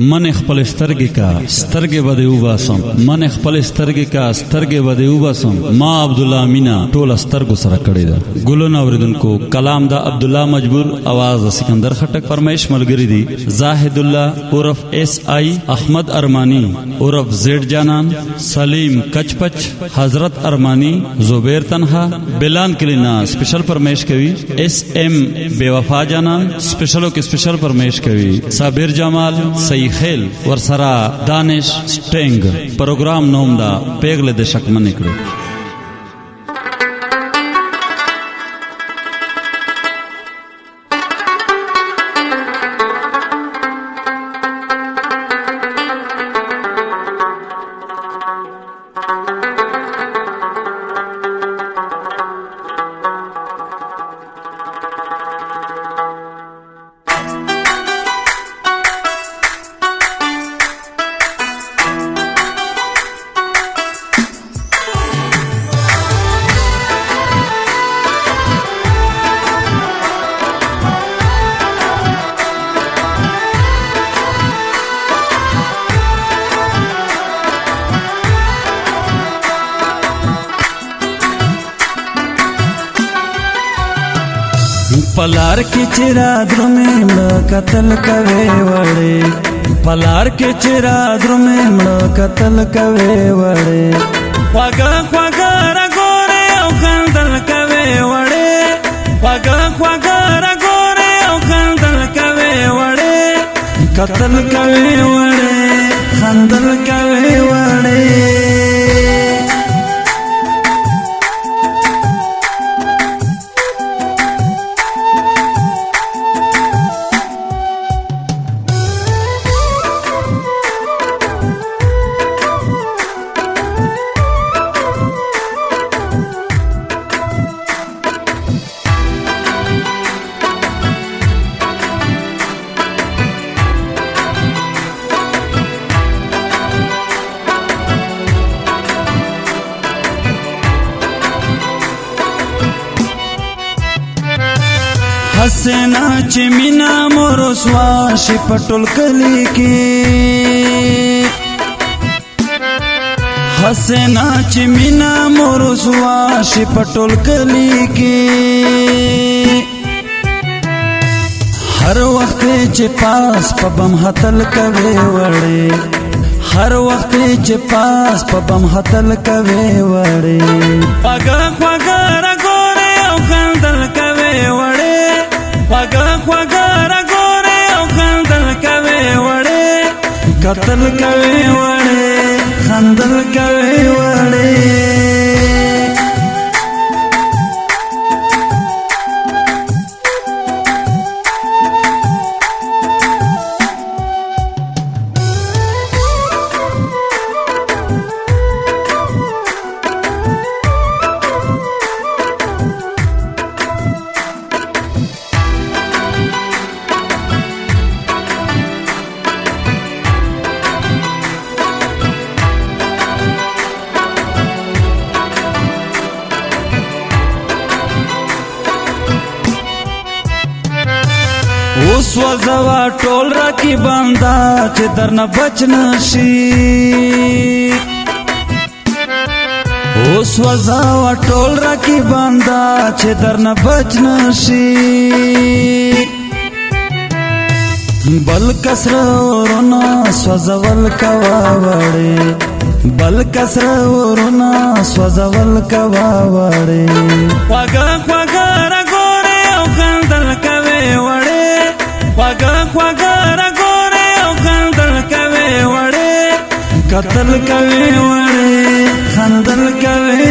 من خپل سترګې کا سترګې بده وباسم من خپل سترګې کا سترګې بده وباسم ما عبد الله مینا ټول سترګو سره کړی دا ګلون اوریدونکو کلام دا عبد الله مجبور आवाज سکندر خټک فرمایش ملګری دی زاهد الله عرف اس آئی احمد ارمانی عرف زیڈ جانان سلیم کچپچ حضرت ارمانی زبیر تنہا بلان کلینا سپیشل فرمایش کوي اس ایم بے وفا جانان سپیشلو کې سپیشل فرمایش کوي صابر جمال صحیح خیل ورسرا دانش سٹنگ پروگرام نوم دا پیغله د شک من نکړو पलार के चिरा द्रुमेम कतल कवे वड़े पलार के चिरा द्रुमेम कतल कवे वड़े पगा पगा रगोरे औखंदल कवे वड़े पगा पगा रगोरे औखंदल कवे वड़े कतल कवे वड़े खंदल कवे वड़े हसना चिमिना मोरसवा शिपटुल कली की हसना चिमिना मोरसवा शिपटुल कली की हर वक्त चे पास पबम हतल कवे वड़े हर वक्त चे पास पबम हतल कवे वड़े पगा पगा रगोरे औखंदल कवे वड़े पगा पगा रगोरे औखंदल कवे वड़े कतल कवे वड़े खंदल कवे वड़े उस वजवा टोल राखी बंदा चे दरना बचन शी उस वजवा टोल राखी बंदा चे दरना बचन शी बल कसर औरना स्वजवल कवा वड़े बल कसर औरना स्वजवल कवा वड़े पगा पगा रगोरे औखंदल कवे वड़े पगा पगा रगोरे औखंदल कवे वड़े कतल कवे वड़े खंदल कवे